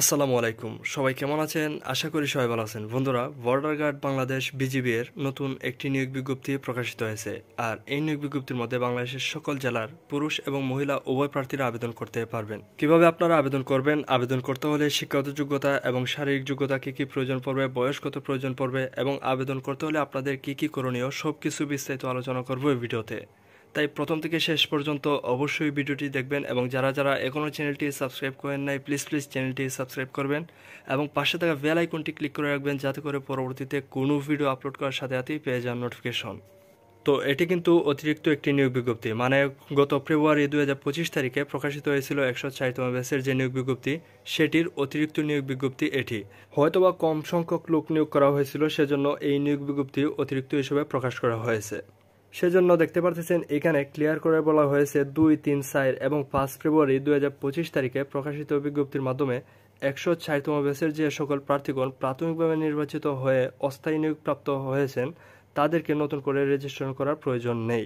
আসসালামু আলাইকুম। সবাই কেমন আছেন? আশা করি সবাই ভালো আছেন। বন্ধুরা, বর্ডার গার্ড বাংলাদেশ বিজিবি এর নতুন একটি নিয়োগ বিজ্ঞপ্তি প্রকাশিত হয়েছে। আর এই নিয়োগ বিজ্ঞপ্তির মধ্যে বাংলাদেশের সকল জেলার পুরুষ এবং মহিলা উভয় প্রার্থীরা আবেদন করতে পারবেন। কিভাবে আপনারা আবেদন করবেন? আবেদন করতে হলে শিক্ষাগত যোগ্যতা এবং শারীরিক যোগ্যতা কি কি প্রয়োজন পড়বে, বয়স কত প্রয়োজন পড়বে এবং আবেদন করতে হলে আপনাদের কি কি করণীয় সবকিছু বিস্তারিত আলোচনা করব এই ভিডিওতে। তাই প্রথম থেকে শেষ পর্যন্ত অবশ্যই ভিডিওটি দেখবেন এবং যারা যারা এখনও চ্যানেলটি সাবস্ক্রাইব করেন নাই প্লিজ চ্যানেলটি সাবস্ক্রাইব করবেন এবং পাশে থাকা বেল আইকনটি ক্লিক করে রাখবেন যাতে করে পরবর্তীতে কোনো ভিডিও আপলোড করার সাথে সাথেই পেয়ে যান নোটিফিকেশন। তো এটি কিন্তু অতিরিক্ত একটি নিয়োগ বিজ্ঞপ্তি, মানে গত ফেব্রুয়ারি 2025 তারিখে প্রকাশিত হয়েছিল 104তম ব্যাচের যে নিয়োগ বিজ্ঞপ্তি, সেটির অতিরিক্ত নিয়োগ বিজ্ঞপ্তি এটি। হয়তোবা কম সংখ্যক লোক নিয়োগ করা হয়েছিল, সেজন্য এই নিয়োগ বিজ্ঞপ্তি অতিরিক্ত হিসেবে প্রকাশ করা হয়েছে। সেজন্য দেখতে পাচ্ছেন এখানে ক্লিয়ার করে বলা হয়েছে 2, 3, 4 এবং 5 ফেব্রুয়ারি 2025 তারিখে প্রকাশিত বিজ্ঞপ্তির মাধ্যমে 104তম ব্যাচের যে সকল প্রার্থীগণ প্রাথমিকভাবে নির্বাচিত হয়ে অস্থায়ী নিয়োগপ্রাপ্ত হয়েছেন তাদেরকে নতুন করে রেজিস্ট্রেশন করার প্রয়োজন নেই।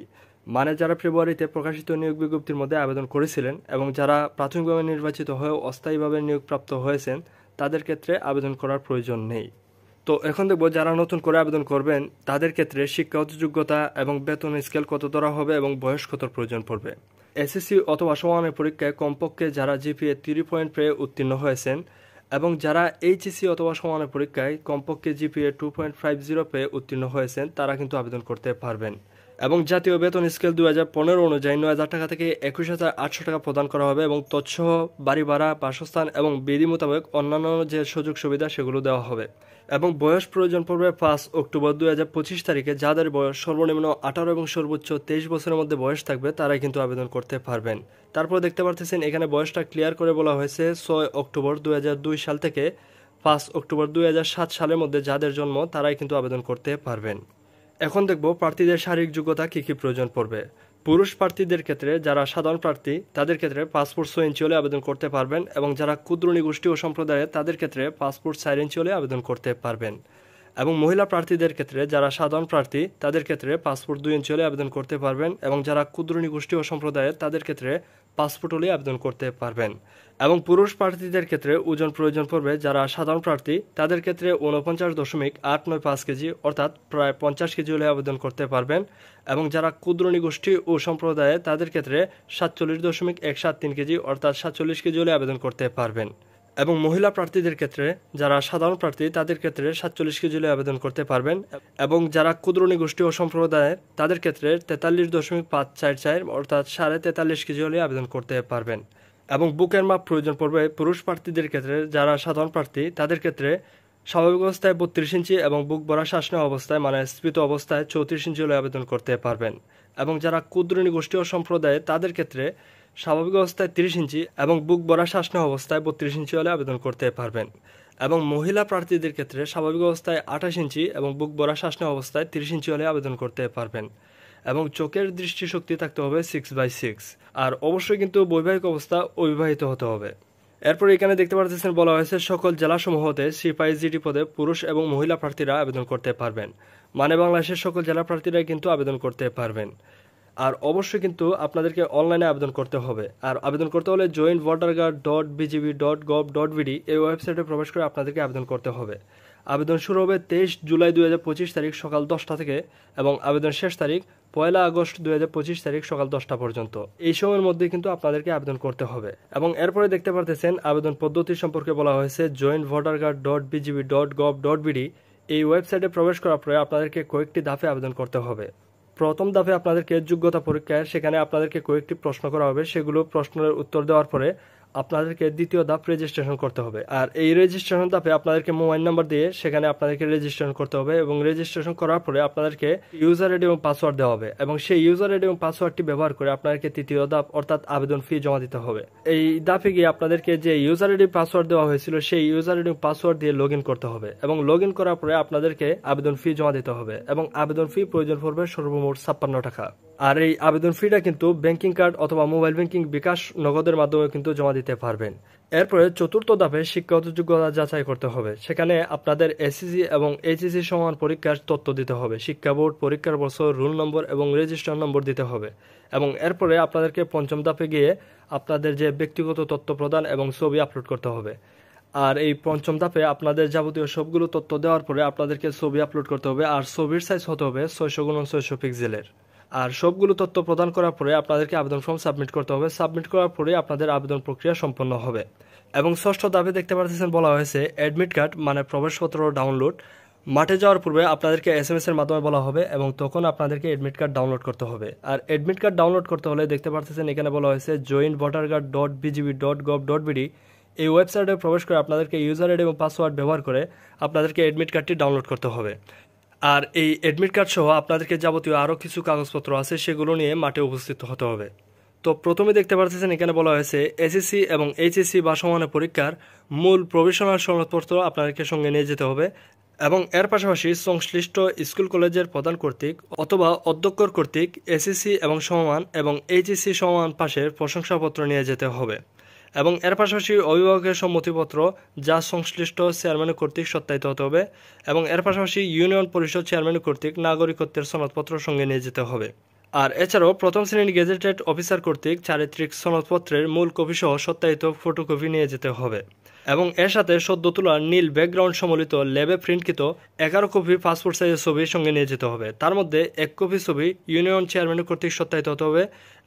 মানে যারা ফেব্রুয়ারিতে প্রকাশিত নিয়োগ বিজ্ঞপ্তির মধ্যে আবেদন করেছিলেন এবং যারা প্রাথমিকভাবে নির্বাচিত হয়ে অস্থায়ীভাবে নিয়োগপ্রাপ্ত হয়েছেন তাদের ক্ষেত্রে আবেদন করার প্রয়োজন নেই। তো এখন দেখব যারা নতুন করে আবেদন করবেন তাদের ক্ষেত্রে শিক্ষাগত যোগ্যতা এবং বেতন স্কেল কত ধরা হবে এবং বয়স কত প্রয়োজন পড়বে। এসএসসি অথবা সমমানের পরীক্ষায় কমপক্ষে যারা জিপিএ 3 পয়েন্ট পেয়ে উত্তীর্ণ হয়েছেন এবং যারা এইচএসসি অথবা সমমানের পরীক্ষায় কমপক্ষে জিপিএ 2.50 পেয়ে উত্তীর্ণ হয়েছেন তারা কিন্তু আবেদন করতে পারবেন। এবং জাতীয় বেতন স্কেল 2015 অনুযায়ী 9,000 টাকা থেকে 21,800 টাকা প্রদান করা হবে এবং তৎসহ বাড়ি ভাড়া, বাসস্থান এবং বিধি মোতাবেক অন্যান্য যে সুযোগ সুবিধা সেগুলো দেওয়া হবে। এবং বয়স প্রয়োজন পড়বে 5 অক্টোবর 2025 তারিখে। যাদের বয়স সর্বনিম্ন 18 এবং সর্বোচ্চ 23 বছরের মধ্যে বয়স থাকবে তারাই কিন্তু আবেদন করতে পারবেন। তারপর দেখতে পাচ্ছেন এখানে বয়সটা ক্লিয়ার করে বলা হয়েছে 6 অক্টোবর 2002 সাল থেকে 5 অক্টোবর 2007 সালের মধ্যে যাদের জন্ম তারাই কিন্তু আবেদন করতে পারবেন। এখন দেখব প্রার্থীদের শারীরিক যোগ্যতা কী কী প্রয়োজন পড়বে। পুরুষ প্রার্থীদের ক্ষেত্রে যারা সাধারণ প্রার্থী তাদের ক্ষেত্রে পাসপোর্ট 6 ইঞ্চি হলে আবেদন করতে পারবেন এবং যারা ক্ষুদ্র নিগোষ্ঠী ও সম্প্রদায়ে তাদের ক্ষেত্রে পাসপোর্ট 4 ইঞ্চি হলে আবেদন করতে পারবেন। এবং মহিলা প্রার্থীদের ক্ষেত্রে যারা সাধারণ প্রার্থী তাদের ক্ষেত্রে পাসপোর্ট 2 ইঞ্চি হলে আবেদন করতে পারবেন এবং যারা ক্ষুদ্র নিগোষ্ঠী ও সম্প্রদায়ের তাদের ক্ষেত্রে পাসপোর্ট হলে আবেদন করতে পারবেন। এবং পুরুষ প্রার্থীদের ক্ষেত্রে ওজন প্রয়োজন পড়বে যারা সাধারণ প্রার্থী তাদের ক্ষেত্রে 49.895 কেজি অর্থাৎ প্রায় 50 কেজি হলে আবেদন করতে পারবেন এবং যারা ক্ষুদ্র নিগোষ্ঠী ও সম্প্রদায়ে তাদের ক্ষেত্রে 47.173 কেজি অর্থাৎ 47 কেজি হলে আবেদন করতে পারবেন। এবং মহিলা প্রার্থীদের ক্ষেত্রে যারা সাধারণ প্রার্থী তাদের ক্ষেত্রে 47 কেজি হলে আবেদন করতে পারবেন এবং যারা ক্ষুদ্র নিগোষ্ঠী ও সম্প্রদায়ের তাদের ক্ষেত্রে 43.544 অর্থাৎ 43.5 কেজি হলে আবেদন করতে পারবেন। এবং বুকের মাপ প্রয়োজন পড়বে পুরুষ প্রার্থীদের ক্ষেত্রে যারা সাধারণ প্রার্থী তাদের ক্ষেত্রে স্বাভাবিক অবস্থায় 32 ইঞ্চি এবং বুক ভরা শ্বাস নেওয়া অবস্থায় মানে স্ফীত অবস্থায় 34 ইঞ্চি হলে আবেদন করতে পারবেন। এবং যারা ক্ষুদ্র নিগোষ্ঠী ও সম্প্রদায়ে তাদের ক্ষেত্রে স্বাভাবিক অবস্থায় 30 ইঞ্চি এবং বুক ভরা শ্বাস নেওয়া অবস্থায় 32 ইঞ্চি হলে আবেদন করতে পারবেন। এবং মহিলা প্রার্থীদের ক্ষেত্রে স্বাভাবিক অবস্থায় 28 ইঞ্চি এবং বুক ভরা শ্বাস নেওয়া অবস্থায় 30 ইঞ্চি হলে আবেদন করতে পারবেন। এবং চোখের দৃষ্টিশক্তি থাকতে হবে 6/6 আর অবশ্যই কিন্তু বৈবাহিক অবস্থা অবিবাহিত হতে হবে। এরপর এখানে দেখতে পাচ্ছেন বলা হয়েছে সকল জেলাসমূহতে সিপাহি জিডি পদে পুরুষ এবং মহিলা প্রার্থীরা আবেদন করতে পারবেন। মানে বাংলাদেশের সকল জেলা প্রার্থীরাই কিন্তু আবেদন করতে পারবেন। আর অবশ্যই কিন্তু আপনাদেরকে অনলাইনে আবেদন করতে হবে। আর আবেদন করতে হলে joinvoterguard.bgb.gov.bd এই ওয়েবসাইটে প্রবেশ করে আপনাদেরকে আবেদন করতে হবে। আবেদন শুরু হবে 23 জুলাই 2025 তারিখ সকাল 10টা থেকে এবং আবেদন শেষ তারিখ 1 আগস্ট 2025 তারিখ সকাল 10টা পর্যন্ত। এই সময়ের মধ্যে কিন্তু আপনাদেরকে আবেদন করতে হবে। এবং এরপরে দেখতে পারতেছেন আবেদন পদ্ধতি সম্পর্কে বলা হয়েছে joinvoterguard.bgb.gov.bd এই ওয়েবসাইটে প্রবেশ করার পরে আপনাদেরকে কয়েকটি ধাপে আবেদন করতে হবে। প্রথম ধাপে আপনাদেরকে যোগ্যতা পরীক্ষায় সেখানে আপনাদেরকে কয়েকটি প্রশ্ন করা হবে, সেগুলো প্রশ্নের উত্তর দেওয়ার পরে আপনাদেরকে দ্বিতীয় ধাপ রেজিস্ট্রেশন করতে হবে। আর এই রেজিস্ট্রেশন ধাপে আপনাদেরকে মোবাইল নাম্বার দিয়ে সেখানে আপনাদেরকে রেজিস্ট্রেশন করতে হবে এবং রেজিস্ট্রেশন করার পরে আপনাদেরকে ইউজার আইডি এবং পাসওয়ার্ড দেওয়া হবে এবং সেই ইউজার আইডি এবং পাসওয়ার্ডটি ব্যবহার করে আপনাদেরকে তৃতীয় ধাপ অর্থাৎ আবেদন ফি জমা দিতে হবে। এই ধাপে গিয়ে আপনাদেরকে যে ইউজার আইডি পাসওয়ার্ড দেওয়া হয়েছিল সেই ইউজার আইডি এবং পাসওয়ার্ড দিয়ে লগ ইন করতে হবে এবং লগ ইন করার পরে আপনাদেরকে আবেদন ফি জমা দিতে হবে এবং আবেদন ফি প্রয়োজন পড়বে সর্বমোট 56 টাকা। আর এই আবেদন ফিটা কিন্তু ব্যাংকিং কার্ড অথবা মোবাইল ব্যাংকিং, বিকাশ, নগদের মাধ্যমে কিন্তু জমা দিতে পারবেন। এরপরে চতুর্থ ধাপে শিক্ষাগত যোগ্যতা যাচাই করতে হবে। সেখানে আপনাদের এসএসসি এবং এইচএসসি সমান পরীক্ষার তথ্য দিতে হবে, শিক্ষা বোর্ড, পরীক্ষার বছর, রোল নম্বর এবং রেজিস্ট্রেশন নম্বর দিতে হবে। এবং এরপরে আপনাদেরকে পঞ্চম ধাপে গিয়ে আপনাদের যে ব্যক্তিগত তথ্য প্রদান এবং ছবি আপলোড করতে হবে। আর এই পঞ্চম ধাপে আপনাদের যাবতীয় সবগুলো তথ্য দেওয়ার পরে আপনাদেরকে ছবি আপলোড করতে হবে, আর ছবির সাইজ হতে হবে 600x600 পিক্সেলের। আর সবগুলো তথ্য প্রদান করার পরে আপনাদেরকে আবেদন ফর্ম সাবমিট করতে হবে। সাবমিট করার পরে আপনাদের আবেদন প্রক্রিয়া সম্পন্ন হবে। এবং ষষ্ঠ ধাপে দেখতে পাচ্ছেন বলা হয়েছে অ্যাডমিট কার্ড মানে প্রবেশপত্র ডাউনলোড। মাঠে যাওয়ার পূর্বে আপনাদেরকে SMS এর মাধ্যমে বলা হবে এবং তখন আপনাদেরকে অ্যাডমিট কার্ড ডাউনলোড করতে হবে। আর অ্যাডমিট কার্ড ডাউনলোড করতে হলে দেখতে পাচ্ছেন এখানে বলা হয়েছে joinvotercard.bgb.gov.bd। এই ওয়েবসাইটে প্রবেশ করে আপনাদেরকে ইউজার আইডি এবং পাসওয়ার্ড ব্যবহার করে আপনাদেরকে অ্যাডমিট কার্ডটি ডাউনলোড করতে হবে। আর এই অ্যাডমিট কার্ড সহ আপনাদেরকে যাবতীয় আরও কিছু কাগজপত্র আছে সেগুলো নিয়ে মাঠে উপস্থিত হতে হবে। তো প্রথমে দেখতে পাচ্ছেন এখানে বলা হয়েছে SSC এবং HSC বা সমানের পরীক্ষার মূল প্রভিশনাল সনদপত্র আপনাদেরকে সঙ্গে নিয়ে যেতে হবে এবং এর পাশাপাশি সংশ্লিষ্ট স্কুল কলেজের প্রধান কর্তৃক অথবা অধ্যক্ষর কর্তৃক SSC এবং সমমান এবং HSC সমমান পাশের প্রশংসাপত্র নিয়ে যেতে হবে এবং এর পাশাপাশি অভিভাবকের সম্মতিপত্র যা সংশ্লিষ্ট চেয়ারম্যান কর্তৃক সত্যায়িত হতে হবে এবং এর পাশাপাশি ইউনিয়ন পরিষদ চেয়ারম্যান কর্তৃক নাগরিকত্বের সনদপত্র সঙ্গে নিয়ে যেতে হবে। আর এছাড়াও প্রথম শ্রেণীর গেজেটেড অফিসার কর্তৃক চারিত্রিক সনদপত্রের মূল কপি সহ সত্যায়িত ফটোকপি নিয়ে যেতে হবে এবং এর সাথে সদ্য তোলা নীল ব্যাকগ্রাউন্ড সম্বলিত ল্যাবে প্রিন্টকৃত 11 কপি পাসপোর্ট সাইজের ছবি সঙ্গে নিয়ে যেতে হবে। তার মধ্যে 1 কপি ছবি ইউনিয়ন চেয়ারম্যান কর্তৃক সত্যায়িত হতে হবে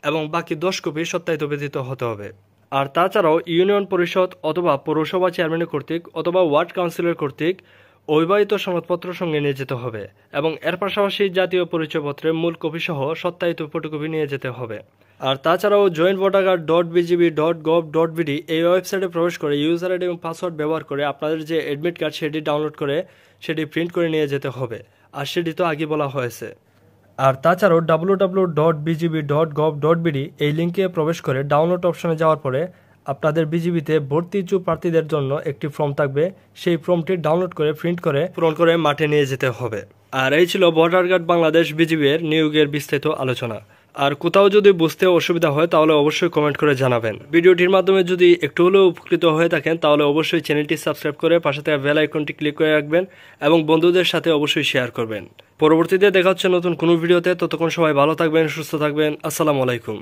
এবং বাকি 10 কপি সত্যায়িত ব্যতীত হতে হবে। আর তাছাড়াও ইউনিয়ন পরিষদ অথবা পৌরসভা চেয়ারম্যান কর্তৃক অথবা ওয়ার্ড কাউন্সিলর কর্তৃক অবিবাহিত সনদপত্র সঙ্গে নিয়ে যেতে হবে এবং এর পাশাপাশি জাতীয় পরিচয়পত্রের মূল কপি সহ সত্যায়িত ফটোকপি নিয়ে যেতে হবে। আর তাছাড়াও joinvotercard.bgb.gov.bd এই ওয়েবসাইটে প্রবেশ করে ইউজার আইডি এবং পাসওয়ার্ড ব্যবহার করে আপনাদের যে অ্যাডমিট কার্ড সেটি ডাউনলোড করে সেটি প্রিন্ট করে নিয়ে যেতে হবে। আর সেটি তো আগে বলা হয়েছে। আর তাছাড়াও www.bgb.gov.bd এই লিঙ্কে প্রবেশ করে ডাউনলোড অপশনে যাওয়ার পরে আপনাদের বিজিবিতে ভর্তি ইচ্ছুক প্রার্থীদের জন্য একটি ফর্ম থাকবে, সেই ফর্মটি ডাউনলোড করে প্রিন্ট করে পূরণ করে মাঠে নিয়ে যেতে হবে। আর এই ছিল বর্ডার গার্ড বাংলাদেশ বিজিবি এর নিয়োগের বিস্তারিত আলোচনা। আর কোথাও যদি বুঝতে অসুবিধা হয় তাহলে অবশ্যই কমেন্ট করে জানাবেন। ভিডিওটির মাধ্যমে যদি একটু হলেও উপকৃত হয়ে থাকেন তাহলে অবশ্যই চ্যানেলটি সাবস্ক্রাইব করে পাশে থাকা বেল আইকনটি ক্লিক করে রাখবেন এবং বন্ধুদের সাথে অবশ্যই শেয়ার করবেন। পরবর্তীতে দেখা হচ্ছে নতুন কোনো ভিডিওতে। ততক্ষণ সবাই ভালো থাকবেন, সুস্থ থাকবেন। আসসালামু আলাইকুম।